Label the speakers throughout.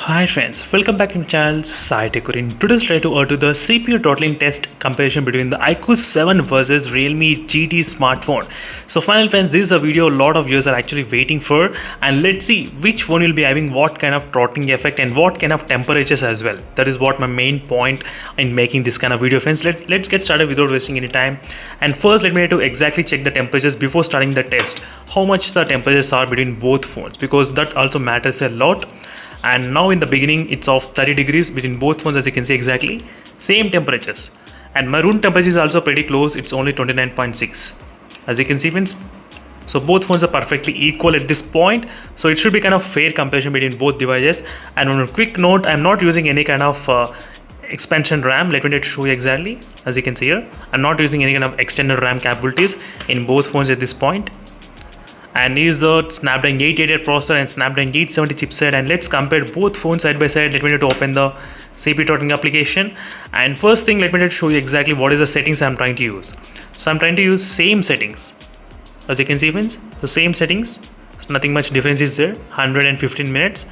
Speaker 1: Hi friends, welcome back to my channel SciTech. In today's try to do the CPU throttling test comparison between the iQOO 7 versus Realme GT smartphone. So finally friends, this is a video a lot of viewers are actually waiting for, and let's see which one will be having what kind of throttling effect and what kind of temperatures as well. That is what my main point in making this kind of video friends. Let's get started without wasting any time. And first let me to exactly check the temperatures before starting the test. How much the temperatures are between both phones, because that also matters a lot. And now in the beginning it's of 30 degrees between both phones, as you can see exactly same temperatures, and my room temperature is also pretty close. It's only 29.6, as you can see friends. So both phones are perfectly equal at this point, so it should be kind of fair comparison between both devices. And on a quick note, I'm not using any kind of expansion RAM. Let me show you exactly. As you can see here, I'm not using any kind of extended RAM capabilities in both phones at this point, and is the Snapdragon 888 processor and Snapdragon 870 chipset. And let's compare both phones side by side. Let me to open the CPU throttling application, and first thing let me to show you exactly what is the settings I'm trying to use. So I'm trying to use same settings, as you can see friends. So same settings, so nothing much difference is there. 115 minutes.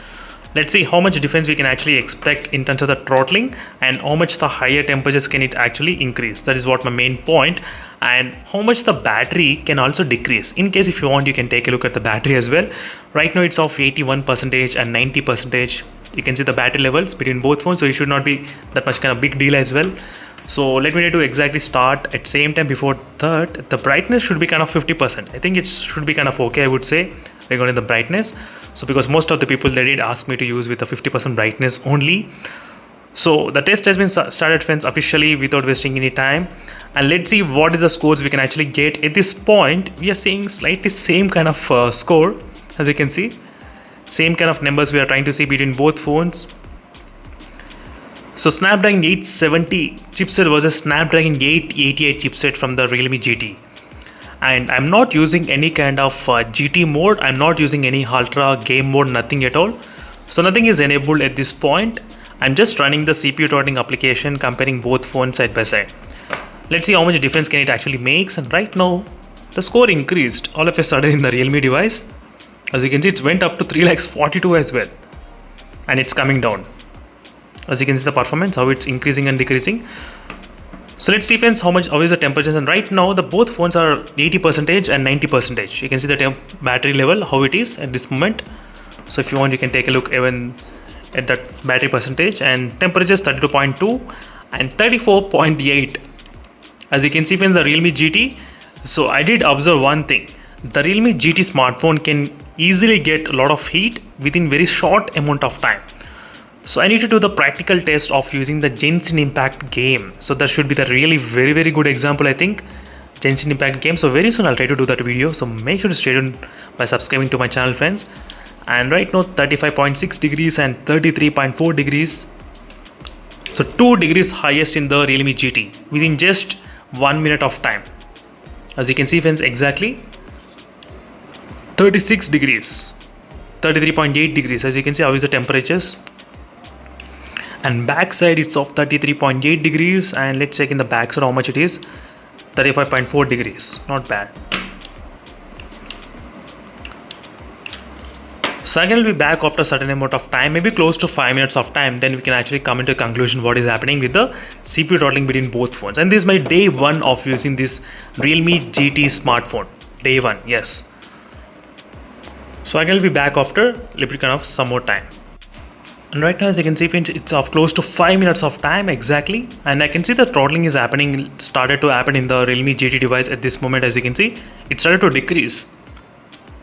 Speaker 1: Let's see how much difference we can actually expect in terms of the throttling, and how much the higher temperatures can it actually increase. That is what my main point. And how much the battery can also decrease. In case if you want, you can take a look at the battery as well. Right now it's of 81% and 90%. You can see the battery levels between both phones, so it should not be that much kind of big deal as well. So let me to exactly start at same time. Before that, the brightness should be kind of 50%. I think it should be kind of okay, I would say, regarding the brightness. So because most of the people, they did ask me to use with the 50% brightness only. So the test has been started friends officially without wasting any time, and let's see what is the scores we can actually get. At this point we are seeing slightly same kind of score, as you can see, same kind of numbers we are trying to see between both phones. So Snapdragon 870 chipset versus Snapdragon 888 chipset from the Realme GT. And I'm not using any kind of GT mode. I'm not using any ultra game mode, nothing at all. So nothing is enabled at this point. I'm just running the CPU throttling application, comparing both phones side by side. Let's see how much difference can it actually makes. And right now the score increased all of a sudden in the Realme device. As you can see, it went up to 342 as well, and it's coming down. As you can see the performance, how it's increasing and decreasing. So let's see friends how is the temperatures. And right now the both phones are 80% and 90%. You can see the battery level how it is at this moment. So if you want, you can take a look even at that battery percentage. And temperatures 32.2 and 34.8, as you can see from the Realme GT. So I did observe one thing. The Realme GT smartphone can easily get a lot of heat within very short amount of time. So I need to do the practical test of using the Genshin Impact game. So that should be the really very good example, I think, Genshin Impact game. So very soon I'll try to do that video. So make sure to stay tuned by subscribing to my channel friends. And right now 35.6 degrees and 33.4 degrees. So 2 degrees highest in the Realme GT within just 1 minute of time. As you can see friends, exactly 36 degrees, 33.8 degrees. As you can see how is the temperatures. And backside it's of 33.8 degrees, and let's check in the backside how much it is. 35.4 degrees, not bad. So again, we'll be back after a certain amount of time, maybe close to 5 minutes of time. Then we can actually come into a conclusion what is happening with the CPU throttling between both phones. And this is my day 1 of using this Realme GT smartphone. Day 1, yes. So again, we'll be back after a little bit kind of some more time. And right now, as you can see friends, it's of close to 5 minutes of time exactly, and I can see the throttling is happening, started to happen in the Realme GT device at this moment. As you can see, it started to decrease.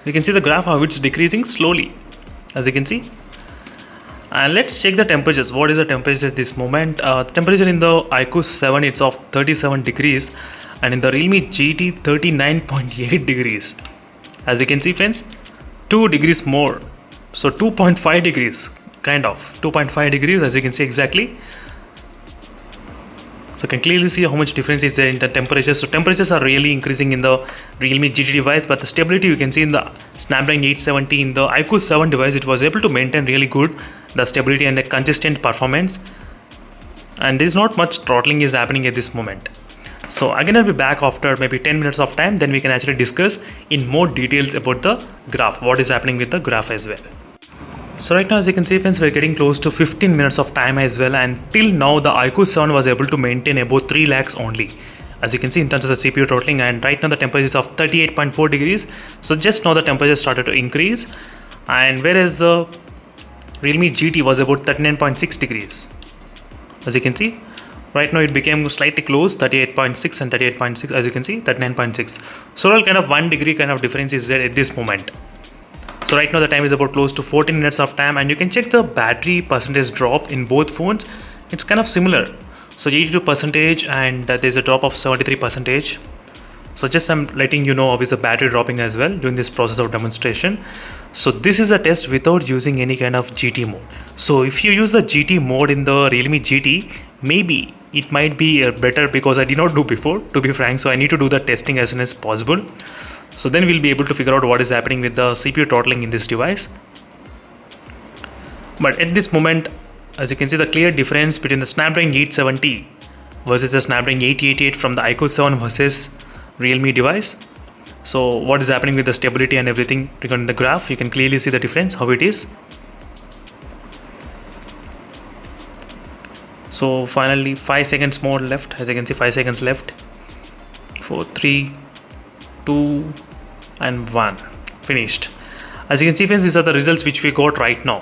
Speaker 1: You can see the graph how it's decreasing slowly, as you can see. And let's check the temperatures. What is the temperature at this moment? The temperature in the iQOO 7 it's of 37 degrees, and in the Realme GT 39.8 degrees. As you can see friends, 2 degrees more, so 2.5 degrees, kind of 2.5 degrees, as you can see exactly. So you can clearly see how much difference is there in the temperatures. So temperatures are really increasing in the Realme GT device, but the stability you can see in the Snapdragon 870 in the iQOO 7 device, it was able to maintain really good the stability and the consistent performance, and there is not much throttling is happening at this moment. So again, I'll be back after maybe 10 minutes of time, then we can actually discuss in more details about the graph, what is happening with the graph as well. So right now, as you can see friends, we're getting close to 15 minutes of time as well, and till now the iQOO 7 was able to maintain about 3 lakhs only. As you can see in terms of the CPU throttling, and right now the temperature is of 38.4 degrees. So just now the temperature started to increase, and whereas the Realme GT was about 39.6 degrees. As you can see, right now it became slightly close, 38.6 and 38.6, as you can see 39.6. So all kind of 1 degree kind of difference is there at this moment. So right now the time is about close to 14 minutes of time, and you can check the battery percentage drop in both phones. It's kind of similar. So 82% and there's a drop of 73%. So just I'm letting you know of is the battery dropping as well during this process of demonstration. So this is a test without using any kind of GT mode. So if you use the GT mode in the Realme GT, maybe it might be better, because I did not do before, to be frank. So I need to do the testing as soon as possible. So then we'll be able to figure out what is happening with the CPU throttling in this device. But at this moment, as you can see, the clear difference between the Snapdragon 870 versus the Snapdragon 888 from the iQOO 7 versus Realme device. So what is happening with the stability and everything regarding the graph, you can clearly see the difference, how it is. So finally 5 seconds more left. As you can see, 5 seconds left. 4, 3, 2 and 1. Finished. As you can see friends, these are the results which we got right now.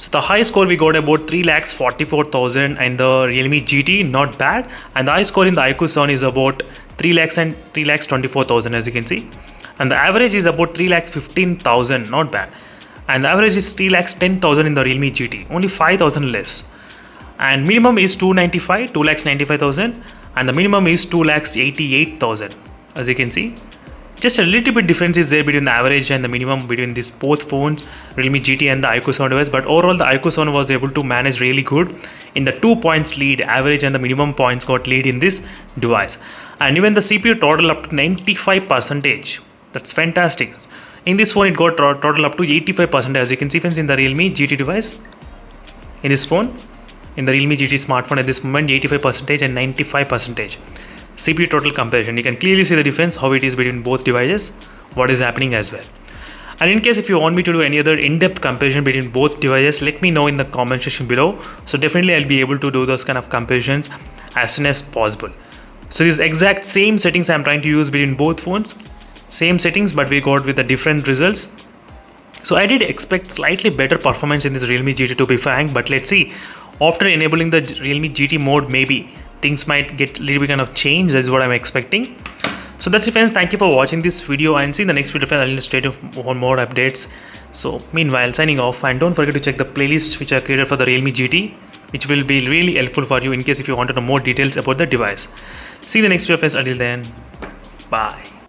Speaker 1: So the high score we got about 3,44,000 and the Realme GT, not bad. And the high score in the iQOO 7 is about 3 lakhs and 3,24,000, as you can see. And the average is about 3,15,000, not bad. And the average is 3,10,000 in the Realme GT, only 5,000 less. And minimum is 2,95,000, and the minimum is 2,88,000, as you can see. Just a little bit difference is there between the average and the minimum between these both phones, Realme GT and the iQOO 7 device. But overall, the iQOO 7 was able to manage really good in the 2 points lead, average and the minimum points got lead in this device. And even the CPU throttle up to 95%. That's fantastic. In this phone, it got throttle up to 85%, as you can see friends, in the Realme GT device. In this phone, in the Realme GT smartphone at this moment, 85% and 95%. CPU throttle comparison, you can clearly see the difference, how it is between both devices, what is happening as well. And in case if you want me to do any other in-depth comparison between both devices, let me know in the comment section below. So definitely I'll be able to do those kind of comparisons as soon as possible. So these exact same settings I'm trying to use between both phones, same settings, but we got with the different results. So I did expect slightly better performance in this Realme GT, to be frank, but let's see. After enabling the Realme GT mode, maybe things might get a little bit kind of change. That is what I'm expecting. So that's it friends, thank you for watching this video, and see in the next video friends, I'll illustrate on more updates. So meanwhile, signing off, and don't forget to check the playlist which I created for the Realme GT, which will be really helpful for you in case if you want to know more details about the device. See you in the next video friends, until then, bye.